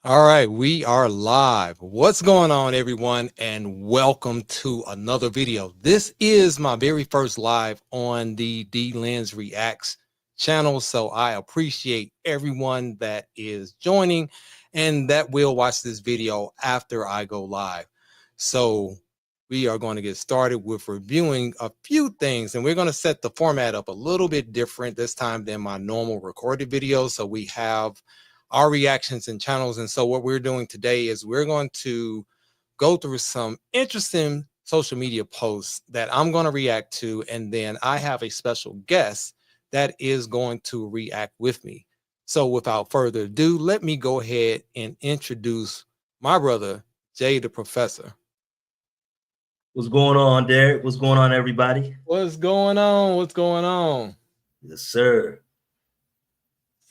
All right, we are live. What's going on, everyone, and welcome to another video. This is my very first live on the D Lens Reacts channel, so I appreciate everyone that is joining and that will watch this video after I go live. So we are going to get started with reviewing a few things, and we're going to set the format up a little bit different this time than my normal recorded videos. So we have our reactions and channels. And so what we're doing today is we're going to go through some interesting social media posts that I'm going to react to. And then I have a special guest that is going to react with me. So without further ado, let me go ahead and introduce my brother, Jay the Professor. What's going on, Derek? What's going on, everybody? What's going on? What's going on? Yes, sir.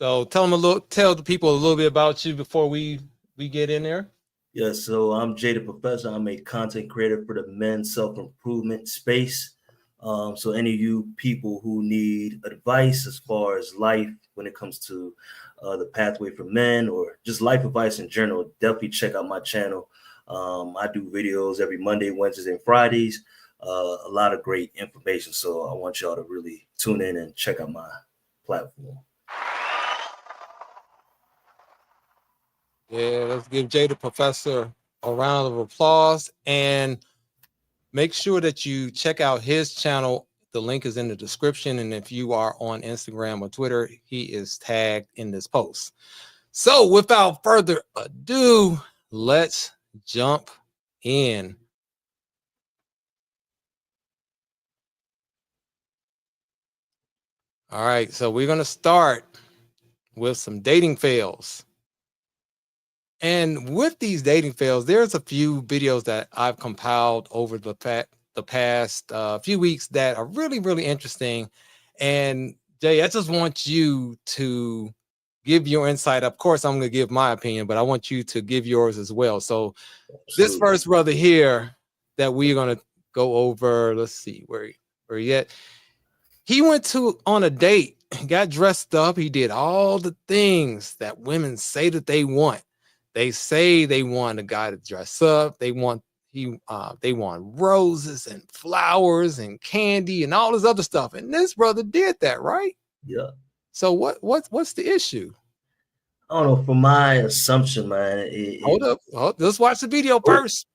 So tell the people a little bit about you before we get in there. Yes, so I'm Jay the Professor. I'm a content creator for the men's self-improvement space. So any of you people who need advice as far as life when it comes to the pathway for men or just life advice in general, definitely check out my channel. I do videos every Monday, Wednesdays, and Fridays. A lot of great information. So I want y'all to really tune in and check out my platform. Yeah, let's give Jay the Professor a round of applause and make sure that you check out his channel. The link is in the description. And if you are on Instagram or Twitter, he is tagged in this post. So without further ado, let's jump in. All right, so we're going to start with some dating fails. And with these dating fails, there's a few videos that I've compiled over the past few weeks that are really, really interesting. And Jay, I just want you to give your insight. Of course, I'm going to give my opinion, but I want you to give yours as well. So this first brother here that we're going to go over, let's see where he at. He went on a date, got dressed up. He did all the things that women say that they want. They say they want a guy to dress up. They want roses and flowers and candy and all this other stuff. And this brother did that, right? Yeah. So what's the issue? I don't know. For my assumption, man. Hold up. Let's watch the video first.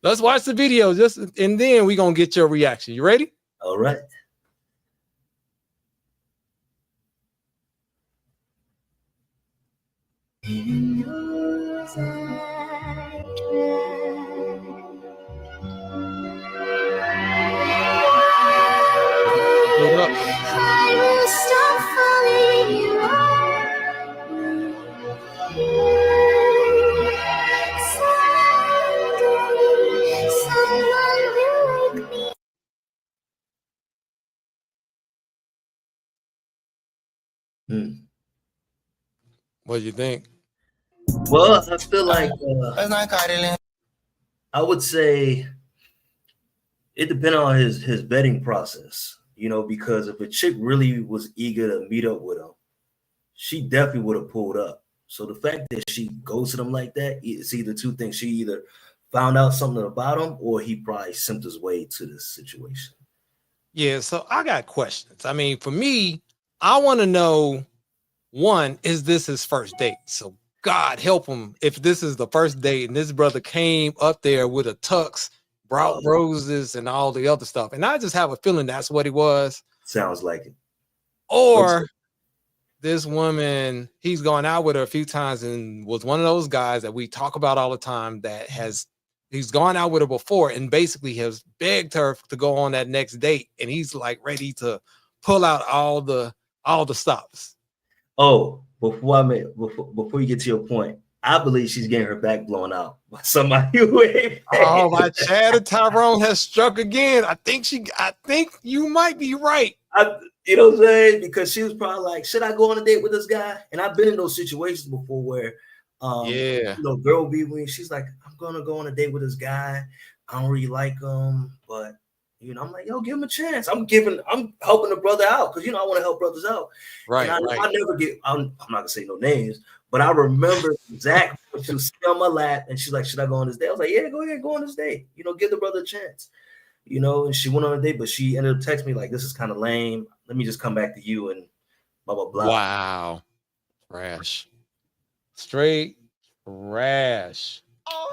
Let's watch the video and then we're gonna get your reaction. You ready? All right. Hold up. I will stop falling in love. Someday, someone will like me. What do you think? Well, I feel like I would say it depends on his vetting process, you know, because if a chick really was eager to meet up with him, she definitely would have pulled up. So the fact that she ghosted him like that, it's either two things. She either found out something about him or he probably simped his way to this situation. Yeah, so I got questions. I mean, for me, I want to know, one, is this his first date? So God help him if this is the first date and this brother came up there with a tux, brought roses and all the other stuff. And I just have a feeling that's what it was. Sounds like it. Or this woman, he's gone out with her a few times and was one of those guys that we talk about all the time that he's gone out with her before and basically has begged her to go on that next date. And he's like ready to pull out all the stops. Oh, before you get to your point, I believe she's getting her back blown out by somebody who ain't. Oh, my Chad Tyrone has struck again. I think you might be right. You know what I'm saying? Because she was probably like, should I go on a date with this guy? And I've been in those situations before where you know, girl will be when she's like, I'm gonna go on a date with this guy. I don't really like him, but you know, I'm like, yo, give him a chance. I'm helping the brother out because you know I want to help brothers out. Right. And I never get. I'm not gonna say no names, but I remember exactly She was sitting on my lap, and she's like, "Should I go on this date?" I was like, "Yeah, go ahead, go on this date. You know, give the brother a chance." You know, and she went on a date, but she ended up texting me like, "This is kind of lame. Let me just come back to you and blah blah blah." Wow. Trash. Straight trash. All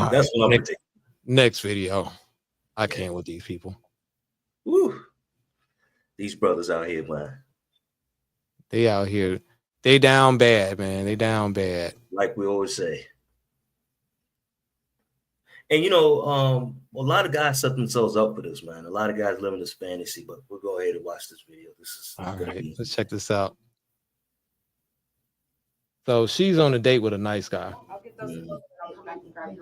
right. That's what I'm Next, predicting. next video. I can't with these people. Woo. These brothers out here, man. They out here. They down bad, man. They down bad. Like we always say. And you know, a lot of guys set themselves up for this, man. A lot of guys live in this fantasy, but we'll go ahead and watch this video. This is All gonna right. be Let's check this out. So she's on a date with a nice guy.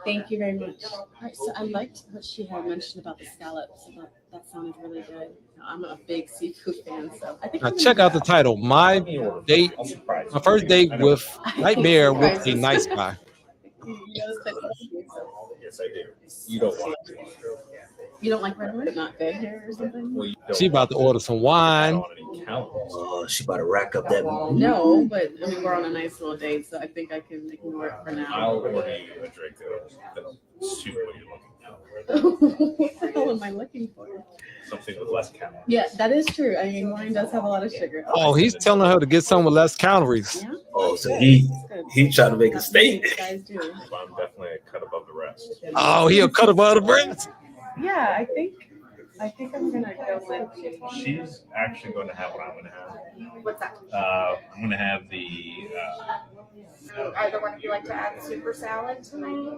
Thank you very much. All right, so I liked what she had mentioned about the scallops. That sounded really good. I'm a big seafood fan, so I think. Now check out the title. My first date with Nightmare with a nice guy. Yes, I do. You don't want to. You don't like red wine? Not good hair or something? Well, you don't She about to order some wine. want any calories. she about to rack up that. No, but I mean we're on a nice little date, so I think I can work for now. I'll order you a drink that'll suit what you're looking What the hell am I looking for? for. Something with less calories. Yeah, that is true. I mean, wine does have a lot of sugar. Oh, he's telling her to get some with less calories. Yeah. Oh, so Good. he Good. trying to make a That's what statement. these guys do. So I'm definitely a cut above the rest. Oh, he'll cut above the breast. Yeah, I think I'm gonna go with. She's actually going to have what I'm going to have. What's that? I'm going to have the. Either one of you like to add super salad tonight?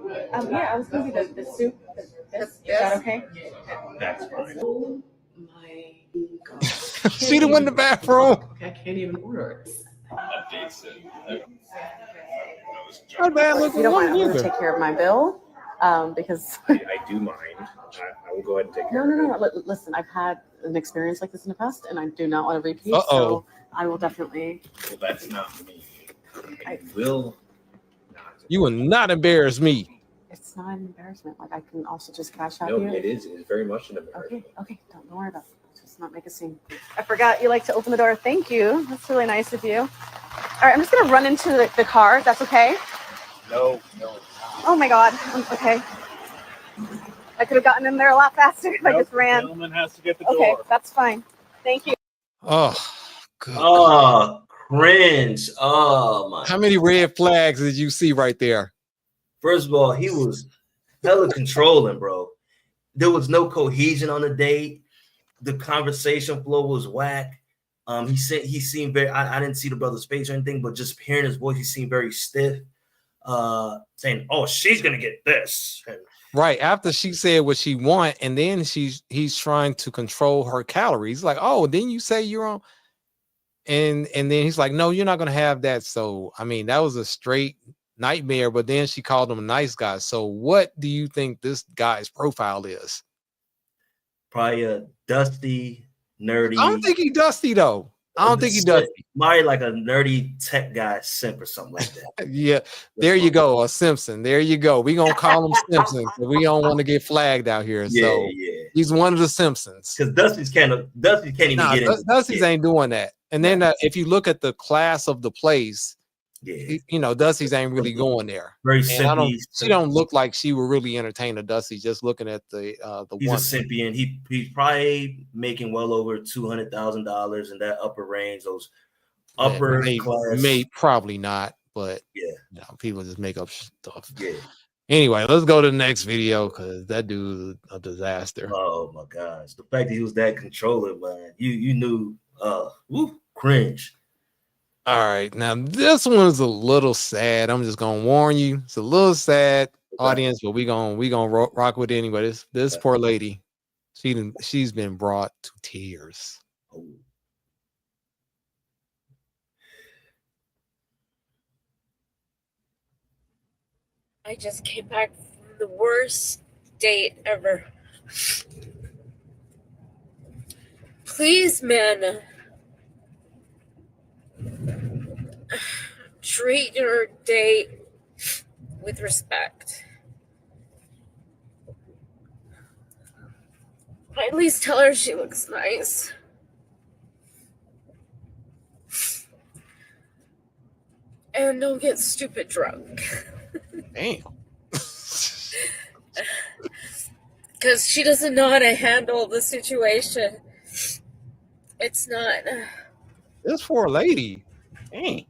Yeah, I was gonna do the soup. This. Is This? that okay? That's fine. Oh my god. She done went in the bathroom. I can't even order it. Updates and. Not bad If looking you don't mind, I'm woman gonna either. take care of my bill. Because I do mind. I will go ahead and take care no. of it. Listen, I've had an experience like this in the past, and I do not want to repeat. Uh-oh. So I will definitely. Well, that's not me. I I- will not. You will not embarrass me. It's not an embarrassment. Like I can also just cash out No, you. it is. It's very much an embarrassment. Okay. Don't worry about it. Just not make a scene. I forgot you like to open the door. Thank you. That's really nice of you. All right, I'm just gonna run into the car. If that's okay. No. Oh my God. Okay. I could have gotten in there a lot faster if I just ran. Gentleman has to get the Okay, door. that's fine. Thank you. Oh, good. Oh, cringe. Oh my. How many red flags did you see right there? First of all, he was hella controlling, bro. There was no cohesion on the date. The conversation flow was whack. He seemed very. I didn't see the brother's face or anything, but just hearing his voice, he seemed very stiff. Saying, "Oh, she's gonna get this." And Right after she said what she want, and then he's trying to control her calories. Like, oh, then you say you're on, and then he's like, no, you're not gonna have that. So I mean, that was a straight nightmare. But then she called him a nice guy. So what do you think this guy's profile is? probably a dusty, nerdy. I don't think he dusty though. I don't think he dusty. Probably like a nerdy tech guy simp or something like that. Yeah, there you go, a Simpson. There you go. We gonna call him Simpson. We don't want to get flagged out here. Yeah, So yeah. he's one of the Simpsons. Because Dusty can't even Nah, get in. Dusty's ain't doing that. And then if you look at the class of the place, Yeah, you know, Dusty's ain't really going there. very And I don't, simpy. she don't look like she would really entertain a Dusty just looking at the He's one. a simpy, and he's probably making well over $200,000 in that upper range. Those upper class. Probably not, but Yeah. you know, people just make up stuff. Yeah. Anyway, let's go to the next video because that dude's a disaster. Oh my gosh, the fact that he was that controlling, man, you knew. Cringe. All right, now this one's a little sad. I'm just gonna warn you, it's a little sad, audience, but we gonna rock with it anyway. This poor lady, she's been brought to tears. Oh. I just came back from the worst date ever. Please, man, treat your date with respect. At least tell her she looks nice. and don't get stupid drunk. Damn. Because she doesn't know how to handle the situation. It's not. This for a lady. Dang.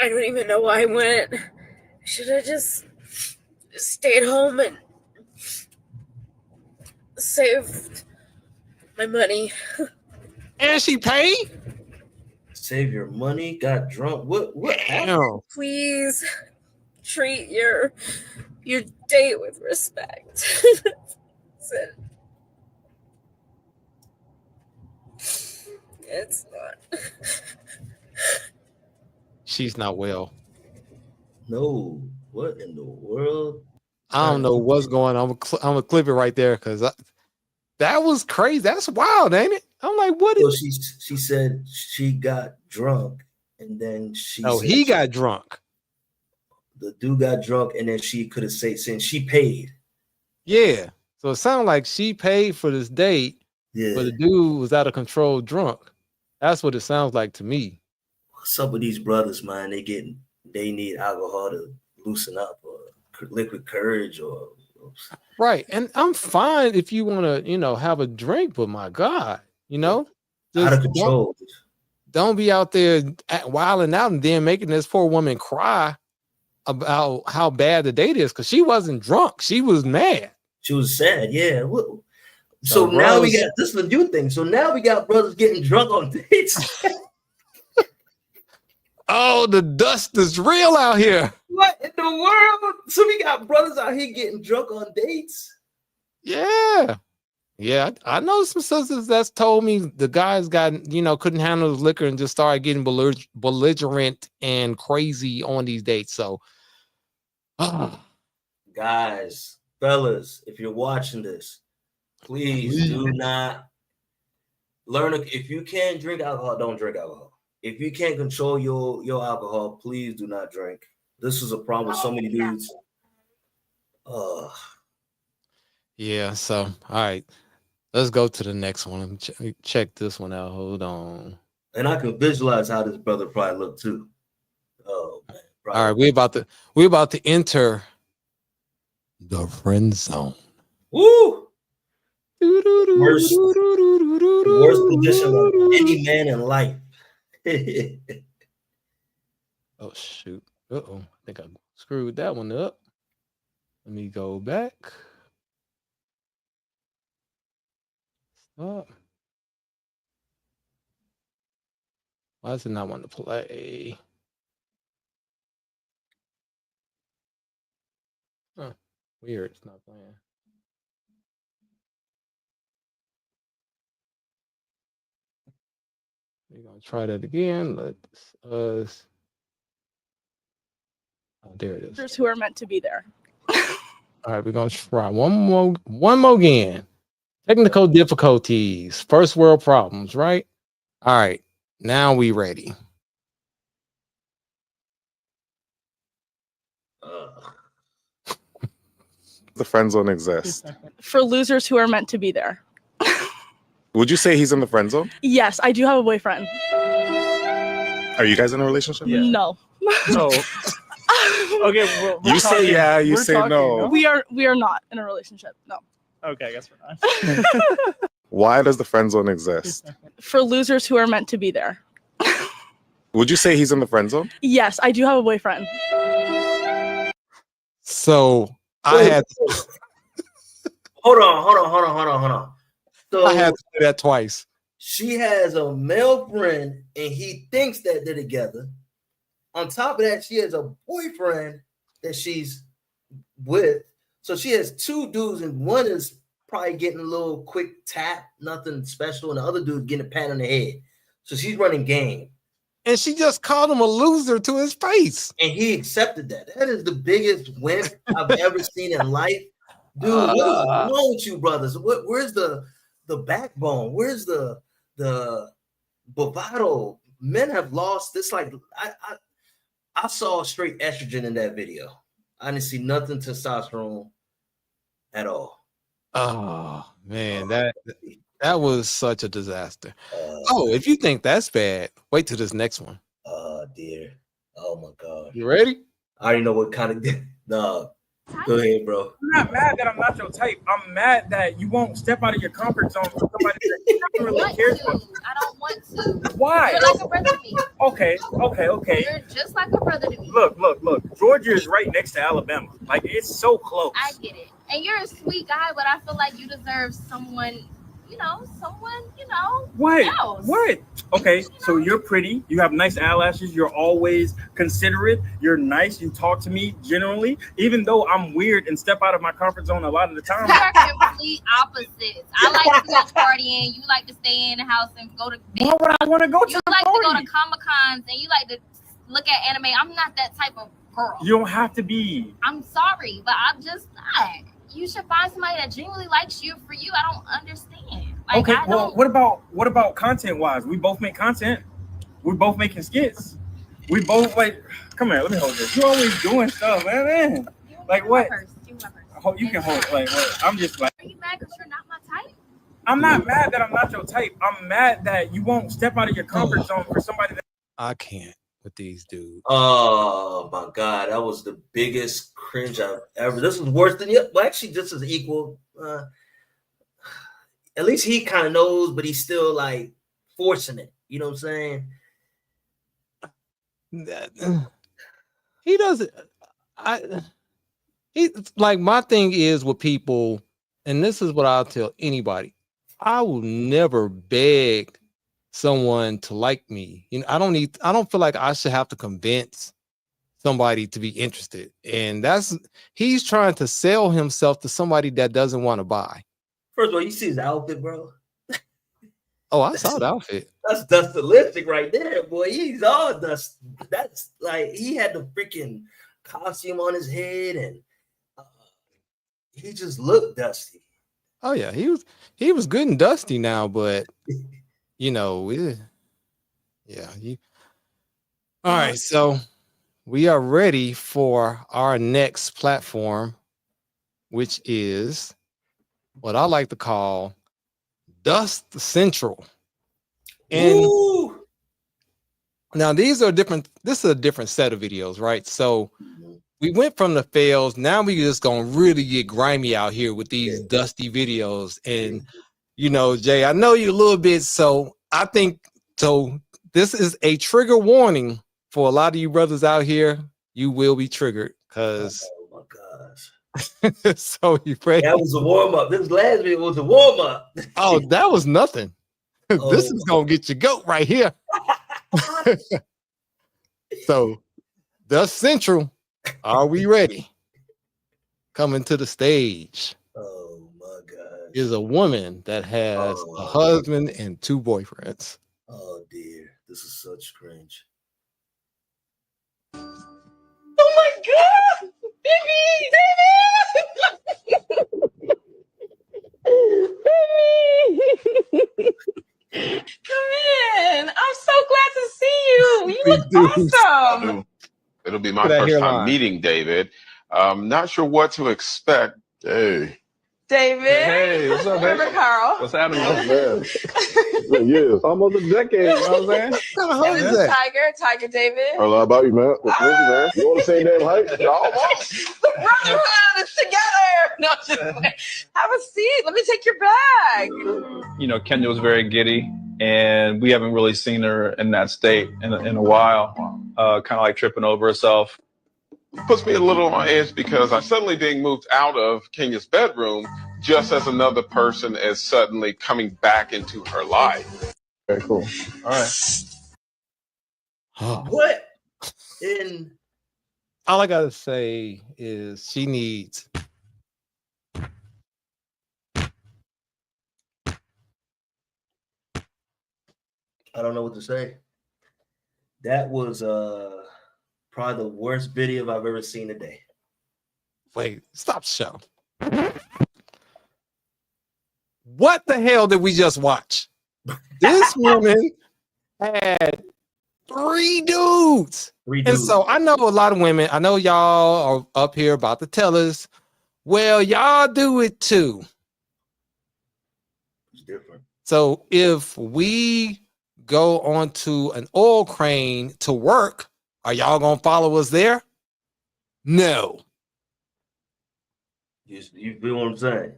I don't even know why I went. Should have just stayed home and saved my money. And she paid? Save your money, got drunk. What happened? Damn. Please treat your date with respect. That's it. It's not. She's not well. No, what in the world? I don't know what's going on. I'm gonna clip it right there because that was crazy. That's wild, ain't it? I'm like, what So is? she said she got drunk, and then she. Oh, said he got drunk. The dude got drunk, and then she could have said since she paid. Yeah. So it sounded like she paid for this date, Yeah. but the dude was out of control, drunk. That's what it sounds like to me. What's up with these brothers, man? They need alcohol to loosen up, or liquid courage, or Right. And I'm fine if you want to, have a drink, but my God, out just of control. don't be out there wilding out and then making this poor woman cry about how bad the date is because she wasn't drunk. She was mad. She was sad, yeah. So So now we brothers- got this is a new thing. So now we got brothers getting drunk on dates. Oh, the dust is real out here. What in the world? So we got brothers out here getting drunk on dates. Yeah. Yeah. I know some sisters that's told me the guys couldn't handle the liquor and just started getting belligerent and crazy on these dates. So, Guys, fellas, if you're watching this, please do not learn. If you can't drink alcohol, don't drink alcohol. If you can't control your alcohol, please do not drink. This is a problem with so many dudes. yeah. So, all right. Let's go to the next one. Check this one out. Hold on. And I can visualize how this brother probably looked too. Oh man. Probably. All right. We're about to enter the friend zone. Woo! Worst position of any man in life. Oh shoot. Uh-oh. I think I screwed that one up. Let me go back. Stop. Why does it not want to play? Huh. Weird. It's not playing. We're gonna try that again. Let's oh, there it is. Who are meant to be there. All right, we're gonna try one more again. Technical difficulties, first world problems, right? All right, now we ready. The friend zone exists. For losers who are meant to be there. Would you say he's in the friend zone? Yes, I do have a boyfriend. Are you guys in a relationship? Yeah. No. No. Okay. You say yeah, you say no. We are not in a relationship. No. Okay, I guess we're not. Why does the friend zone exist? For losers who are meant to be there. Would you say he's in the friend zone? Yes, I do have a boyfriend. So I had Hold on. So to say that twice. she has a male friend and he thinks that they're together. On top of that, she has a boyfriend that she's with. So she has two dudes, and one is probably getting a little quick tap, nothing special, and the other dude getting a pat on the head. So she's running game. And she just called him a loser to his face. And he accepted that. That is the biggest win I've ever seen in life. Dude, what is wrong with you, brothers? Where's the backbone? Where's the bravado? Men have lost this. Like I saw straight estrogen in that video. I didn't see nothing testosterone at all. Oh man, that was such a disaster. Oh, if you think that's bad, wait till this next one. Oh dear. Oh my god. You ready? I already know what kind of no. Go ahead, bro. I'm not mad that I'm not your type. I'm mad that you won't step out of your comfort zone for somebody that you I really want cares to. for. I don't want to. Why? You're like a brother to me. Okay. You're just like a brother to me. Look. Georgia is right next to Alabama. Like, it's so close. I get it. And you're a sweet guy, but I feel like you deserve someone, What? else. What? Okay, so you're pretty. You have nice eyelashes. You're always considerate. You're nice. You talk to me generally, even though I'm weird and step out of my comfort zone a lot of the time. We are complete opposites. I like to go partying. You like to stay in the house and go to bed. Why would I want to go to You the like to go party? to Comic-Cons and you like to look at anime. I'm not that type of girl. You don't have to be. I'm sorry, but I'm just not. You should find somebody that genuinely likes you for you. I don't understand. Like, Okay, I well, don't, what about content wise? We both make content. We're both making skits. We both come here, let me hold this. You're always doing stuff, man. Like what? You can hold it. Like what? I'm just like, are you mad because you're not my type? I'm not mad that I'm not your type. I'm mad that you won't step out of your comfort zone for somebody that I can't with these dudes. Oh my god, that was the biggest cringe I've ever. This was worse than you. Well, actually, just as equal. At least he kind of knows, but he's still like forcing it. You know what I'm saying? He doesn't. He like my thing is with people, and this is what I'll tell anybody. I will never beg someone to like me. You know, I don't feel like I should have to convince somebody to be interested. And he's trying to sell himself to somebody that doesn't want to buy. First of all, you see his outfit, bro. Oh, I saw the outfit. That's Dusty Lipstick right there, boy. He's all dust. That's like he had the freaking costume on his head, and he just looked dusty. Oh yeah, he was good and dusty now, but you know, yeah. All right, so we are ready for our next platform, which is what I like to call Dust Central. And Ooh. now this is a different set of videos, right? So we went from the fails. Now we just gonna really get grimy out here with these dusty videos. And you know, Jay, I know you a little bit, so I think so. This is a trigger warning for a lot of you brothers out here. You will be triggered because Oh my gosh. so you ready? That was a warm up. This last video was a warm up. Oh, that was nothing. This Oh. is gonna get your goat right here. So, the Central, are we ready? Coming to the stage Oh my gosh. is a woman that has Oh. a husband and 2 boyfriends. Oh dear. This is such cringe. Oh my god! Baby! Come in! I'm so glad to see you! You look awesome! It'll be my Look at that first hairline. time meeting David. Not sure what to expect. Hey. David! Hey, what's up, Remember baby? Carl? What's happening? It's been years, almost a decade. You know what I'm saying? What kind of And hug this is is that? Tiger David. I don't know about you, man. What's man? You on the same damn height? Almost. The brotherhood is together! No, just kidding. Have a seat. Let me take your bag. you know, Kenya was very giddy, and we haven't really seen her in that state in a while. Kind of like tripping over herself. Puts me a little on edge because I'm suddenly being moved out of Kenya's bedroom just as another person is suddenly coming back into her life. Okay, cool. All right. Oh, What? In all I gotta say is she needs I don't know what to say. That was probably the worst video I've ever seen today. wait, stop the show. What the hell did we just watch? This woman had 3 dudes. And so I know a lot of women, I know y'all are up here about to tell us, well, y'all do it too. It's different. So if we go onto an oil crane to work, are y'all gonna follow us there? No. You feel what I'm saying?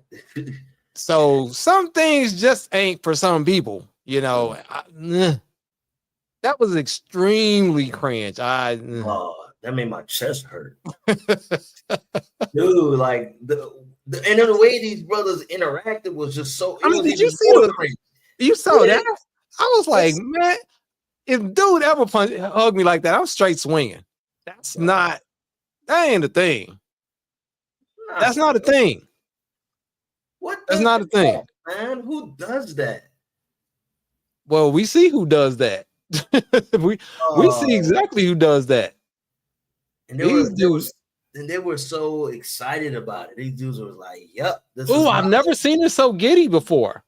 So some things just ain't for some people, you know. That was extremely cringe. Oh, that made my chest hurt. Dude, like and then the way these brothers interacted was just so. I mean, did you see you saw that? I was like, man, if dude ever hug me like that, I'm straight swinging. That's not, that ain't a thing. That's not a thing. What? That's not a thing, man. Who does that? Well, we see who does that. we see exactly who does that. And they were so excited about it. These dudes were like, "Yep." Oh, I've never seen her so giddy before.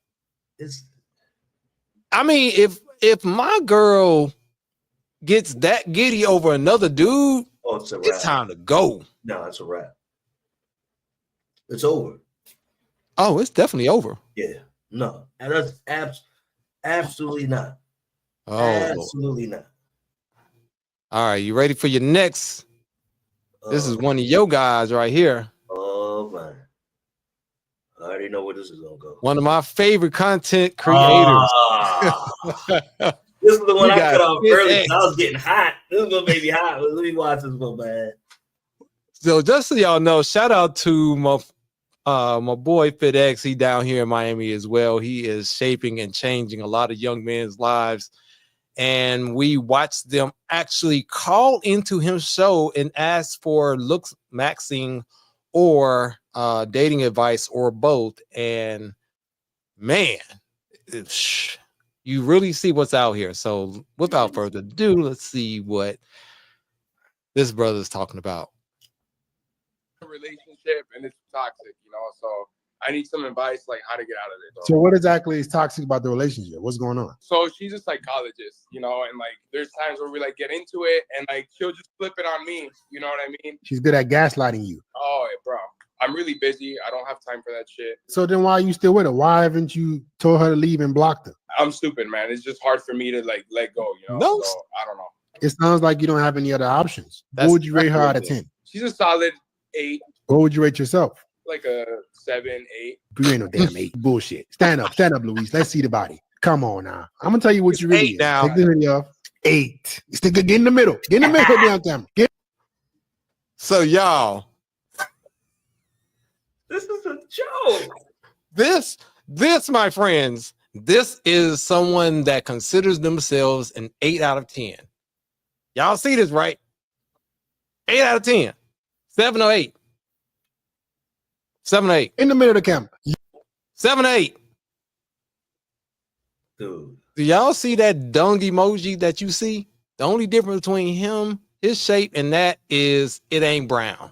I mean, if my girl gets that giddy over another dude, it's time to go. No, it's a wrap. It's over. Oh, it's definitely over. Yeah. No, and that's absolutely not. Oh, absolutely not. All right, you ready for your next? This is one of your guys right here. Oh man, I already know where this is gonna go. One of my favorite content creators. This is the one I cut off early because I was getting hot. This is what made me hot. Let me watch this one, man. So just so y'all know, shout out to my boy FitX. He down here in Miami as well. He is shaping and changing a lot of young men's lives. And we watched them actually call into his show and ask for looks maxing or dating advice or both. And man, you really see what's out here. So without further ado, let's see what this brother's talking about. Relationship and it's toxic, you know, so I need some advice like how to get out of it though. So what exactly is toxic about the relationship? What's going on? So she's a psychologist, you know, and like there's times where we like get into it and like she'll just flip it on me, you know what I mean? She's good at gaslighting you. Oh bro, I'm really busy, I don't have time for that shit. So then why are you still with her? Why haven't you told her to leave and blocked her? I'm stupid, man. It's just hard for me to like let go, you know. No. So I don't know. It sounds like you don't have any other options. What would you rate her out of 10? She's a solid 8. What would you rate yourself? Like a 7, 8. You ain't no damn 8. Bullshit. Stand up, Luis. Let's see the body. Come on now. I'm gonna tell you what you really is. Now. Take the video off. 8. Stick it, get in the middle. Get in the middle down camera. So y'all, this is a joke. This, my friends, this is someone that considers themselves an 8 out of 10. Y'all see this, right? 8 out of 10. 7 or 8. 7 or 8. In the middle of the camera. 7 or 8. Dude. Do y'all see that dung emoji that you see? The only difference between him, his shape, and that is it ain't brown.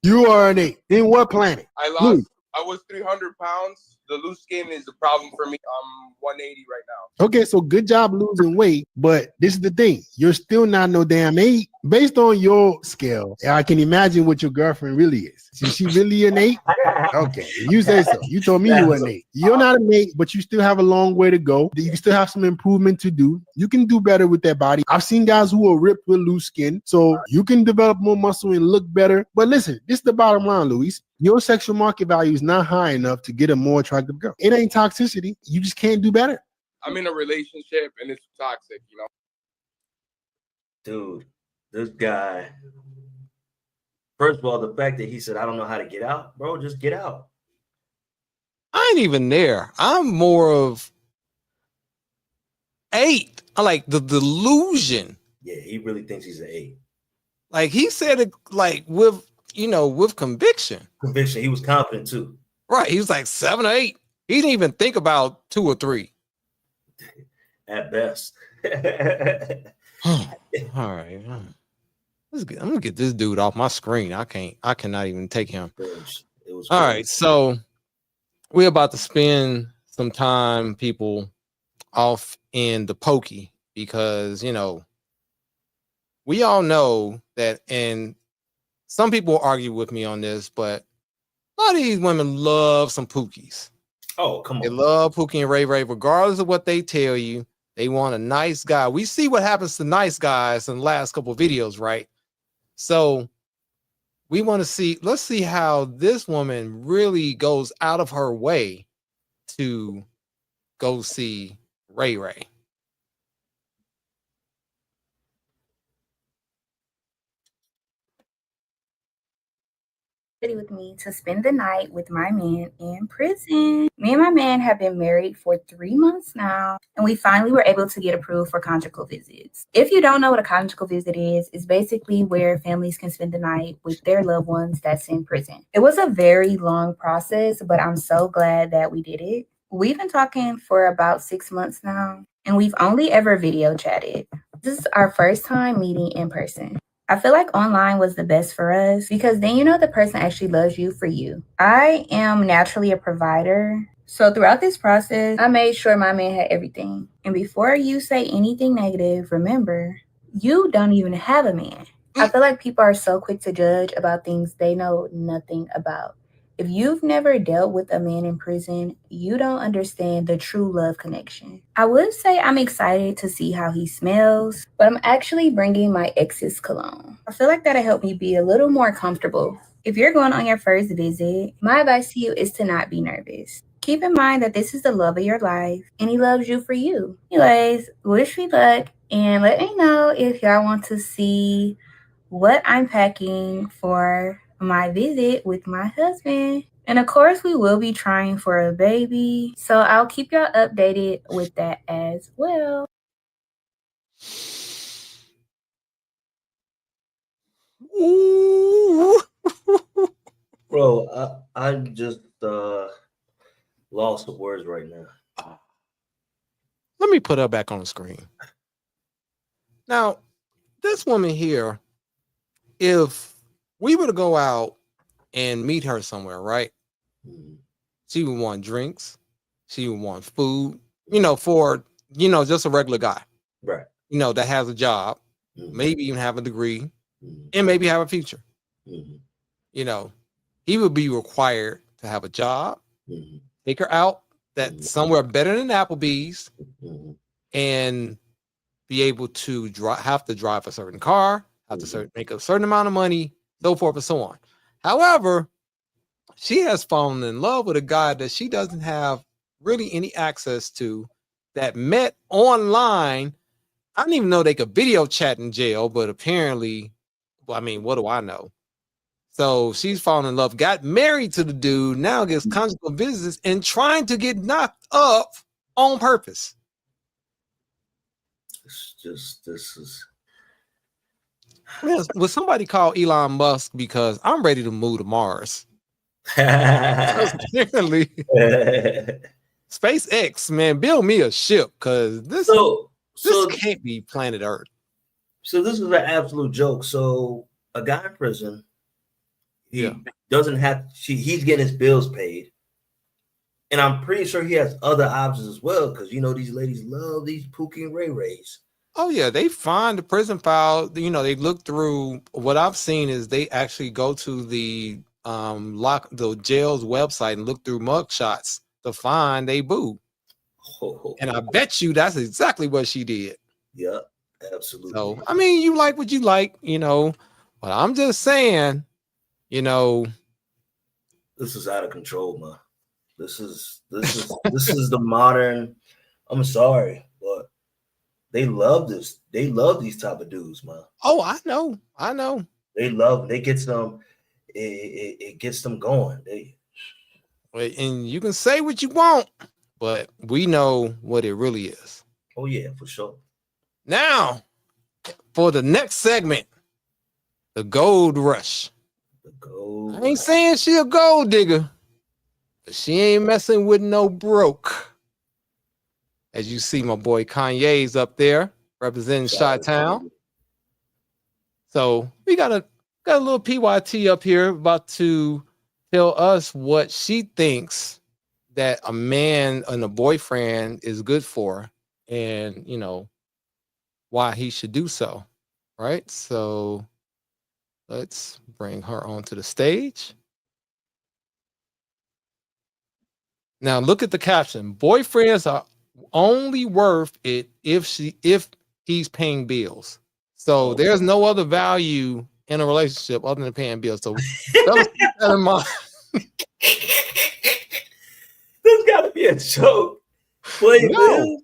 You are an 8. In what planet? I lost. I was 300 pounds. The loose skin is the problem for me. I'm 180 right now. Okay, so good job losing weight, but this is the thing. You're still not no damn 8. Based on your scale, I can imagine what your girlfriend really is. Is she really an 8? Okay, you say so. You told me you were an 8. You're not an 8, but you still have a long way to go. You still have some improvement to do. You can do better with that body. I've seen guys who are ripped with loose skin, so you can develop more muscle and look better. But listen, this is the bottom line, Luis. Your sexual market value is not high enough to get a more attractive girl. It ain't toxicity. You just can't do better. I'm in a relationship and it's toxic, you know. Dude, this guy. First of all, the fact that he said, I don't know how to get out, bro, just get out. I ain't even there. I'm more of 8. I like the delusion. Yeah, he really thinks he's an 8. Like he said it like with conviction. Conviction. He was confident too. Right. He was like 7 or 8. He didn't even think about 2 or 3. At best. All right. I'm gonna get this dude off my screen. I cannot even take him. It was all right. So we're about to spend some time, people, off in the pokey because we all know that, and some people argue with me on this, but a lot of these women love some pookies. Oh, come on. They love Pookie and Ray Ray, regardless of what they tell you. They want a nice guy. We see what happens to nice guys in the last couple of videos, right? So we want to see, let's see how this woman really goes out of her way to go see Ray Ray. With me to spend the night with my man in prison. Me and my man have been married for 3 months now, and we finally were able to get approved for conjugal visits. If you don't know what a conjugal visit is, it's basically where families can spend the night with their loved ones that's in prison. It was a very long process, but I'm so glad that we did it. We've been talking for about 6 months now, and we've only ever video chatted. This is our first time meeting in person. I feel like online was the best for us because then you know the person actually loves you for you. I am naturally a provider. So throughout this process, I made sure my man had everything. And before you say anything negative, remember, you don't even have a man. I feel like people are so quick to judge about things they know nothing about. If you've never dealt with a man in prison, you don't understand the true love connection. I would say I'm excited to see how he smells, but I'm actually bringing my ex's cologne. I feel like that'll help me be a little more comfortable. If you're going on your first visit, my advice to you is to not be nervous. Keep in mind that this is the love of your life, and he loves you for you. Anyways, wish me luck, and let me know if y'all want to see what I'm packing for my visit with my husband. And of course, we will be trying for a baby. So I'll keep y'all updated with that as well. Ooh. Bro, I just lost the words right now. Let me put her back on the screen. Now, this woman here, if we were to go out and meet her somewhere, right? She would want drinks. She would want food, for, just a regular guy. Right. That has a job, maybe even have a degree, and maybe have a future. He would be required to have a job, take her out that's somewhere better than Applebee's, and be able to have to drive a certain car, have to make a certain amount of money, so forth and so on. However, she has fallen in love with a guy that she doesn't have really any access to, that met online. I didn't even know they could video chat in jail, but apparently, what do I know? So she's fallen in love, got married to the dude, now gets conjugal visits and trying to get knocked up on purpose. This is. Will somebody call Elon Musk, because I'm ready to move to Mars? Apparently, SpaceX, man, build me a ship, because this can't be planet Earth. So this is an absolute joke. So a guy in prison, he doesn't have. He's getting his bills paid, and I'm pretty sure he has other options as well, because these ladies love these Pookie and Ray Rays. Oh yeah, they find the prison file. They look through. What I've seen is they actually go to the jail's website and look through mugshots to find a boo. And I bet you that's exactly what she did. Yeah, absolutely. So you like what you like, but I'm just saying, this is out of control, man. This is the modern. I'm sorry, but they love this. They love these type of dudes, man. Oh, I know. They love. They get some. It gets them going. And you can say what you want, but we know what it really is. Oh yeah, for sure. Now, for the next segment, the gold rush. The gold. I ain't saying she a gold digger, but she ain't messing with no broke. As you see, my boy Kanye's up there representing Chi-Town. So we got a little PYT up here about to tell us what she thinks that a man and a boyfriend is good for, and why he should do so. Right? So let's bring her onto the stage. Now look at the caption. Boyfriends are only worth it if he's paying bills. So there's no other value in a relationship other than paying bills. So keep that in mind. There's gotta be a joke. Play No.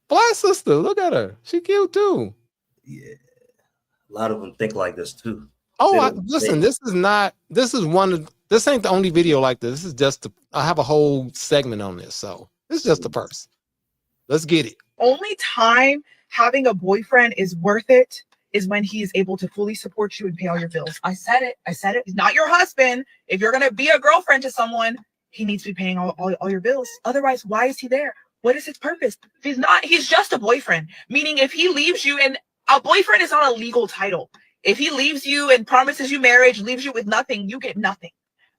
Black sister, look at her. She cute too. Yeah. A lot of them think like this too. Oh, listen, this ain't the only video like this. This is just I have a whole segment on this. So this is just the first. Let's get it. Only time having a boyfriend is worth it is when he is able to fully support you and pay all your bills. I said it. He's not your husband. If you're going to be a girlfriend to someone, he needs to be paying all your bills. Otherwise, why is he there? What is his purpose? If he's not, he's just a boyfriend. Meaning if he leaves you, and a boyfriend is not a legal title. If he leaves you and promises you marriage, leaves you with nothing, you get nothing.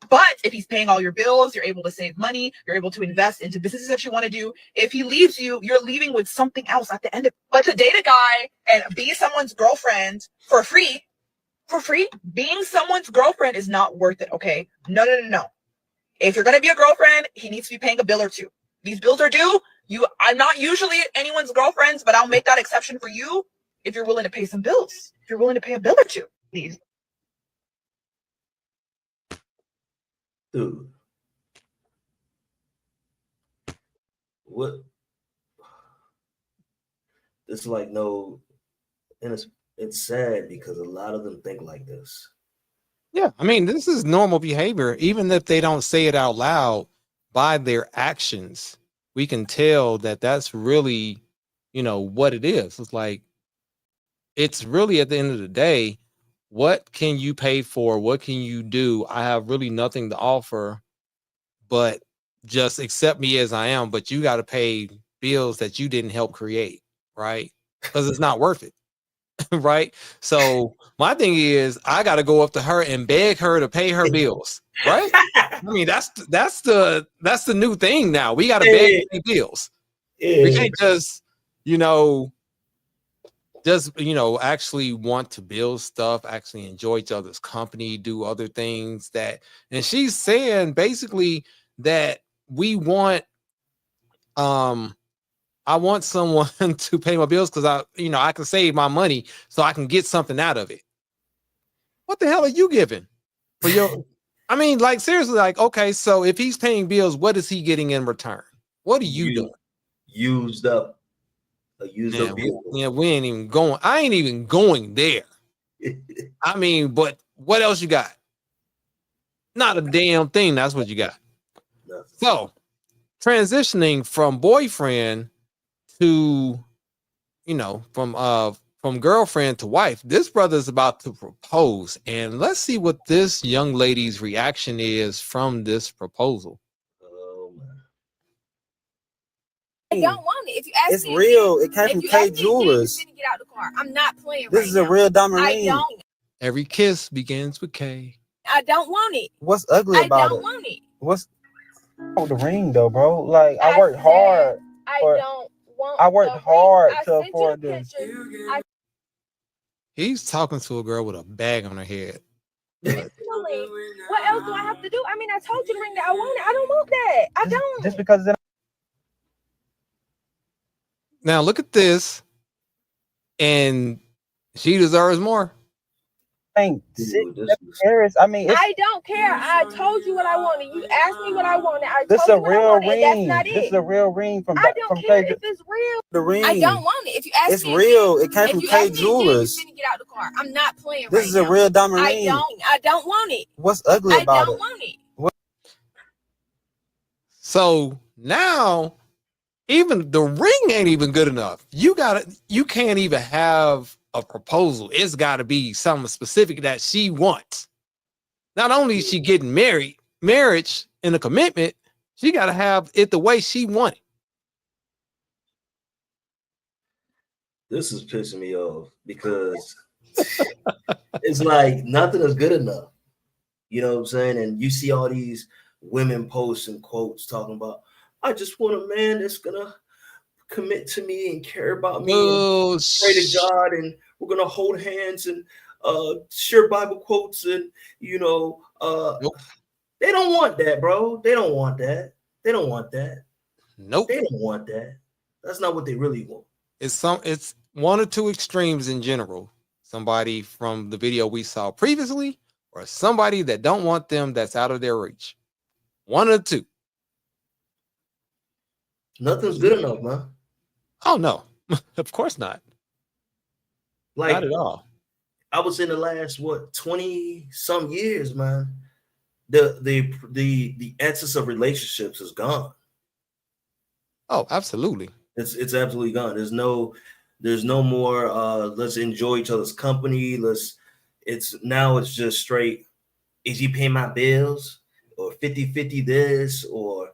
But if he's paying all your bills, you're able to save money, you're able to invest into businesses that you want to do. If he leaves you, you're leaving with something else at the end of it. But to date a guy and be someone's girlfriend for free, being someone's girlfriend is not worth it, okay? No. If you're going to be a girlfriend, he needs to be paying a bill or two. These bills are due. I'm not usually anyone's girlfriends, but I'll make that exception for you if you're willing to pay some bills. If you're willing to pay a bill or two, please. Dude, what? It's like no, and it's sad because a lot of them think like this. Yeah, I mean, this is normal behavior. Even if they don't say it out loud, by their actions, we can tell that that's really, what it is. It's like, it's really at the end of the day, what can you pay for? What can you do? I have really nothing to offer, but just accept me as I am. But you got to pay bills that you didn't help create, right? Because it's not worth it, right? So my thing is, I got to go up to her and beg her to pay her bills, right? I mean, that's the new thing now. We got to beg to pay bills. We can't just, actually want to build stuff, actually enjoy each other's company, do other things and she's saying basically that we want, I want someone to pay my bills because I can save my money so I can get something out of it. What the hell are you giving for your, I mean, like seriously, like, okay, so if he's paying bills, what is he getting in return? What are you doing? Used up. We ain't even going. I ain't even going there. I mean, but what else you got? Not a damn thing. That's what you got. Nothing. So transitioning from boyfriend to, from girlfriend to wife, this brother is about to propose. And let's see what this young lady's reaction is from this proposal. I don't want it. If you ask it's me, real. It came from K Jewelers. Get out the car. I'm not playing. This is a real diamond ring. I don't. Every kiss begins with K. I don't want it. What's ugly about it? I don't want it. What's the ring though, bro? Like I worked hard. I don't want. I worked hard to afford this. He's talking to a girl with a bag on her head. What else do I have to do? I mean, I told you the ring that I wanted. I don't want that. I don't. Just because it's Now look at this, and she deserves more. I mean, I don't care. I told you what I wanted. You asked me what I wanted. This is a real ring. That's not it. This is a real ring from. I don't care if it's real. The ring. I don't want it. If you ask it's me, real. It came from K Jewelers. Get out the car. I'm not playing. This is a real diamond ring. I don't want it. What's ugly about it? I don't want it. So now, even the ring ain't even good enough. You can't even have a proposal. It's got to be something specific that she wants. Not only is she getting marriage and a commitment, she got to have it the way she wanted. This is pissing me off because it's like nothing is good enough. You know what I'm saying? And you see all these women posts and quotes talking about, I just want a man that's gonna commit to me and care about me and pray to God, and we're gonna hold hands and share Bible quotes, and nope. They don't want that, bro. They don't want that. They don't want that. Nope. They don't want that. That's not what they really want. It's one or two extremes in general. Somebody from the video we saw previously, or somebody that don't want them, that's out of their reach. One or two. Nothing's good enough, man. Oh no, of course not. Like, not at all. I was in the last 20 some years, man. The essence of relationships is gone. Oh, absolutely. It's absolutely gone. There's no more let's enjoy each other's company. It's just straight, is he paying my bills? Or 50-50 this, or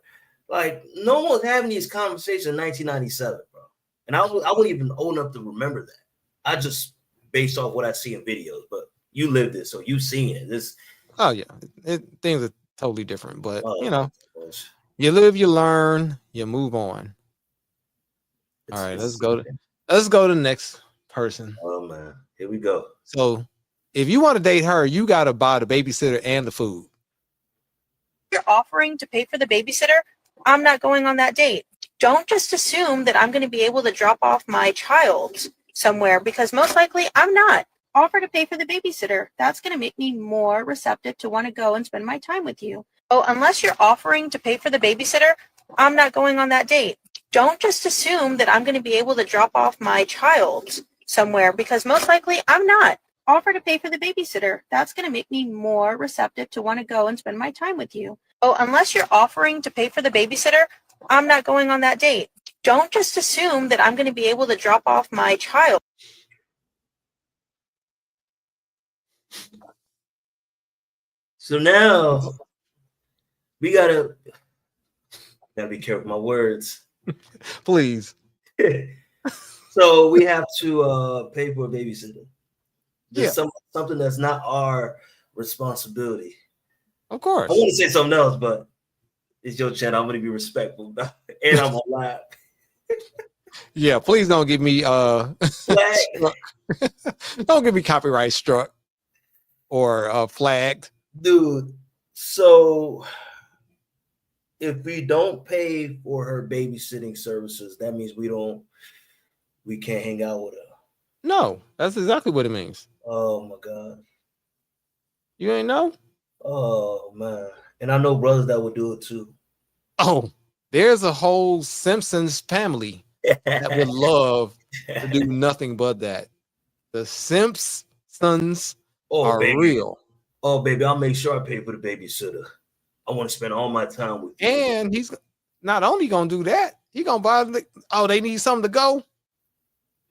like no one's having these conversations in 1997, bro. And I wasn't even old enough to remember that. I just based off what I see in videos, but you lived it, so you've seen it. Oh yeah, things are totally different, but you live, you learn, you move on. All right, let's go to the next person. Oh man, here we go. So if you want to date her, you got to buy the babysitter and the food. You're offering to pay for the babysitter, I'm not going on that date. Don't just assume that I'm going to be able to drop off my child somewhere, because most likely I'm not. Offer to pay for the babysitter. That's going to make me more receptive to want to go and spend my time with you. Oh, unless you're offering to pay for the babysitter, I'm not going on that date. Don't just assume that I'm going to be able to drop off my child somewhere, because most likely I'm not. Offer to pay for the babysitter. That's going to make me more receptive to want to go and spend my time with you. Oh, unless you're offering to pay for the babysitter, I'm not going on that date. Don't just assume that I'm going to be able to drop off my child. So now we gotta be careful with my words. Please. So we have to pay for a babysitter. Just something that's not our responsibility. Of course. I want to say something else, but it's your channel. I'm going to be respectful, and I'm on live. Yeah, please don't give me don't give me copyright struck or flagged, dude. So if we don't pay for her babysitting services, that means we can't hang out with her. No, that's exactly what it means. Oh my god, you ain't know? Oh man, and I know brothers that would do it too. Oh, there's a whole Simpsons family that would love to do nothing but that. The Simpsons are real. Oh baby, I'll make sure I pay for the babysitter. I want to spend all my time with you. And he's not only gonna do that, he gonna buy they need something to go.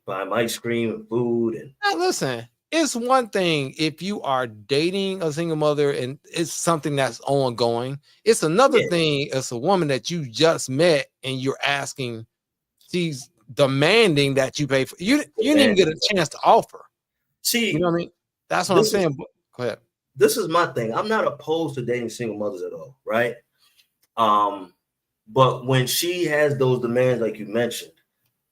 Buy them ice cream and food. And now listen, it's one thing if you are dating a single mother and it's something that's ongoing. It's another thing as a woman that you just met and you're asking, she's demanding that you pay for. You didn't even get a chance to offer. See, you know what I mean? That's what I'm saying. Go ahead. This is my thing. I'm not opposed to dating single mothers at all, right? But when she has those demands, like you mentioned,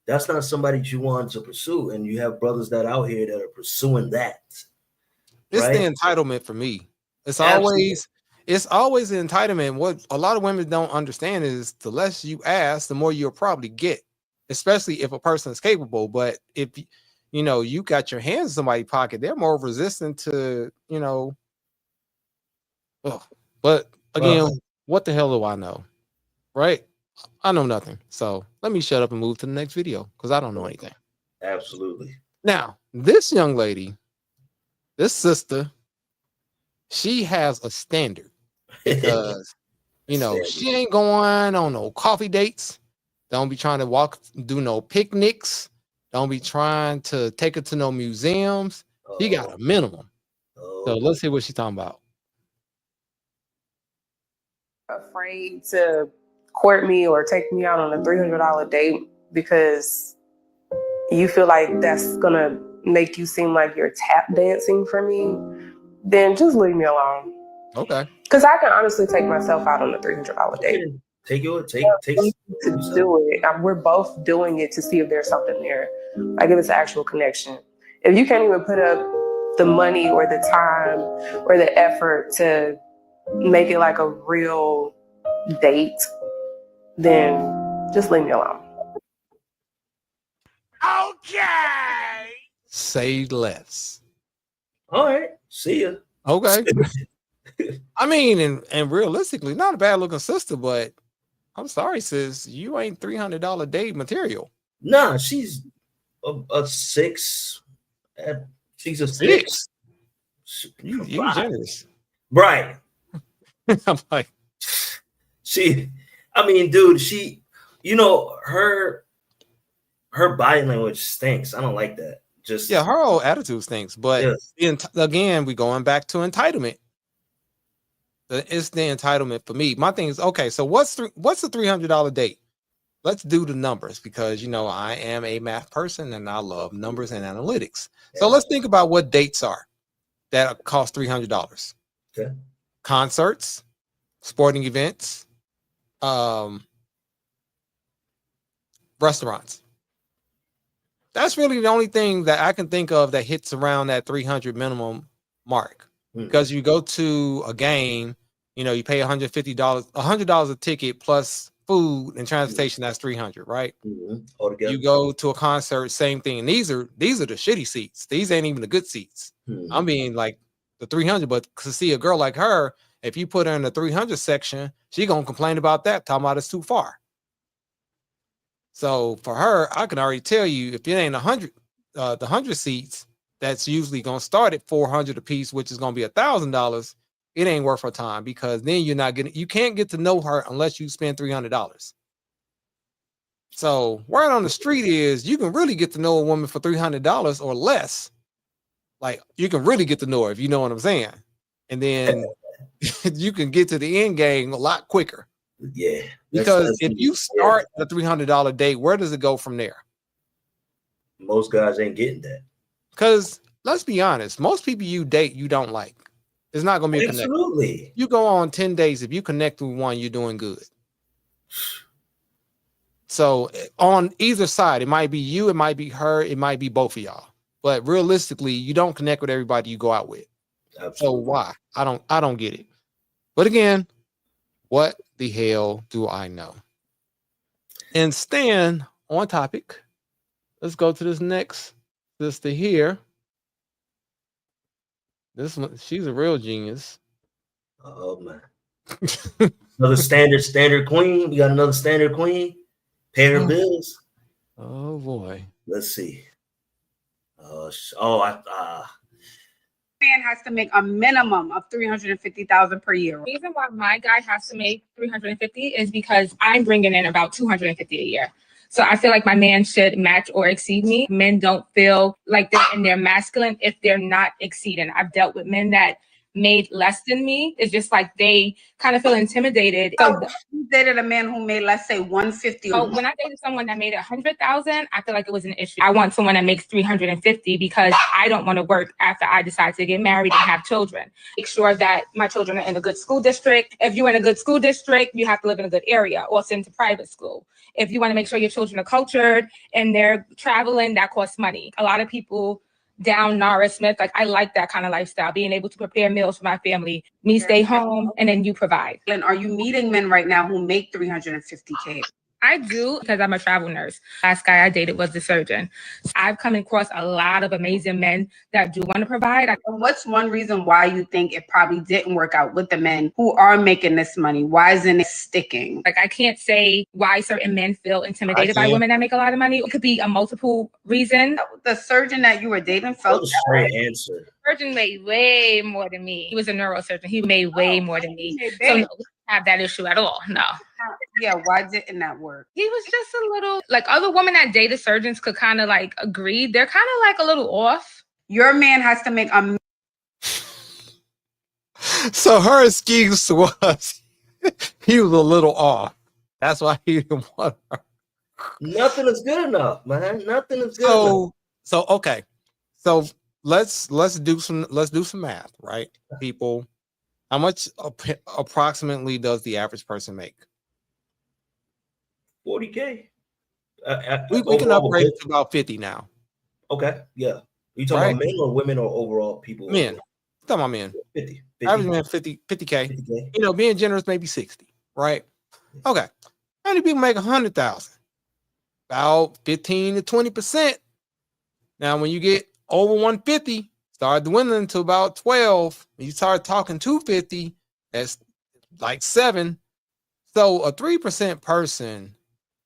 that's not somebody that you want to pursue. And you have brothers that out here that are pursuing that. It's right? the entitlement for me. It's always the entitlement. What a lot of women don't understand is the less you ask, the more you'll probably get, especially if a person is capable. But if you got your hands in somebody's pocket, they're more resistant to, but again, what the hell do I know? Right? I know nothing. So let me shut up and move to the next video because I don't know anything. Absolutely. Now, this young lady, this sister, she has a standard because, she ain't going on no coffee dates. Don't be trying to do no picnics. Don't be trying to take her to no museums. She got a minimum. So let's see what she's talking about. Afraid to court me or take me out on a $300 date because you feel like that's gonna make you seem like you're tap dancing for me, then just leave me alone. Okay. Because I can honestly take myself out on a $300 date. Take to do it. We're both doing it to see if there's something there. Like if it's an actual connection. If you can't even put up the money or the time or the effort to make it like a real date, then just leave me alone. Okay. Say less. All right. See ya. Okay. I mean, and realistically, not a bad looking sister, but I'm sorry, sis, you ain't $300 date material. Nah, she's a 6. She's a 6. You generous. Right. I'm like, I mean, dude, you know, her body language stinks. I don't like that. Just yeah, her whole attitude stinks. But again, we going back to entitlement. It's the entitlement for me. My thing is, okay, so what's the $300 date? Let's do the numbers, because you know I am a math person and I love numbers and analytics. So let's think about what dates are that cost $300. Okay. Concerts, sporting events, restaurants. That's really the only thing that I can think of that hits around that 300 mark. Because you go to a game, you know, you pay $150 a ticket plus food and transportation. That's $300, right? Altogether. You go to a concert, same thing. And these are the shitty seats. These ain't even the good seats. I'm being like the 300, but to see a girl like her, if you put her in the 300 section, she gonna complain about that, talking about it's too far. So for her, I can already tell you, if it ain't the 100 seats, that's usually gonna start at $400 a piece, which is gonna be $1,000. It ain't worth her time, because then you can't get to know her unless you spend $300. So word on the street is you can really get to know a woman for $300 or less. Like, you can really get to know her, if you know what I'm saying. And then you can get to the end game a lot quicker. Yeah. Because if you start the $300 date, where does it go from there? Most guys ain't getting that. Because let's be honest, most people you date you don't like. It's not going to be a connection. Absolutely. You go on 10 days. If you connect with one, you're doing good. So on either side, it might be you, it might be her, it might be both of y'all. But realistically, you don't connect with everybody you go out with. Absolutely. So why? I don't get it. But again, what the hell do I know? And staying on topic, let's go to this next sister here. This one, she's a real genius. Oh man. Another standard queen. We got another standard queen. Pay her bills. Oh boy. Let's see. Man has to make a minimum of $350,000 per year. The reason why my guy has to make $350 is because I'm bringing in about $250 a year. So I feel like my man should match or exceed me. Men don't feel like they're in their masculine if they're not exceeding. I've dealt with men that made less than me. It's just like they kind of feel intimidated. So you dated a man who made, let's say, $150. So when I dated someone that made $100,000, I feel like it was an issue. I want someone that makes $350 because I don't want to work after I decide to get married and have children. Make sure that my children are in a good school district. If you're in a good school district, you have to live in a good area or send to private school. If you want to make sure your children are cultured and they're traveling, that costs money. A lot of people down Nara Smith, like I like that kind of lifestyle, being able to prepare meals for my family, me stay home, and then you provide. And are you meeting men right now who make $350K? I do, because I'm a travel nurse. Last guy I dated was the surgeon. I've come across a lot of amazing men that do want to provide. What's one reason why you think it probably didn't work out with the men who are making this money? Why isn't it sticking? Like, I can't say why certain men feel intimidated by women that make a lot of money. It could be a multiple reason. The surgeon that you were dating felt straight answer. The surgeon made way more than me. He was a neurosurgeon. He made way more than me. So no, we don't have that issue at all. No. Yeah, why didn't that work? He was just a little, like, other women that dated surgeons could kind of like agree. They're kind of like a little off. Your man has to make a... So her excuse was he was a little off. That's why he didn't want her. Nothing is good enough, man. Nothing is good enough. So okay. So let's do some math, right? People, how much approximately does the average person make? 40K. We can upgrade it to about 50 now. Okay, yeah. You talking about men or women or overall people? Men. Talking about men. 50. Average man 50K. You know, being generous, maybe 60, right? Okay. How many people make 100,000? About 15 to 20%. Now, when you get over 150, start dwindling to about 12. You start talking 250, that's like 7. So a 3% person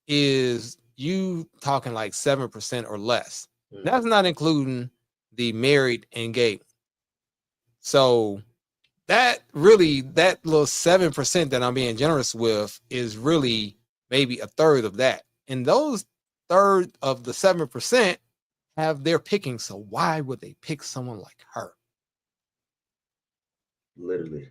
is you talking like 7% or less. That's not including the married and gay. So that little 7% that I'm being generous with is really maybe a third of that. And those third of the 7% have their picking. So why would they pick someone like her? Literally.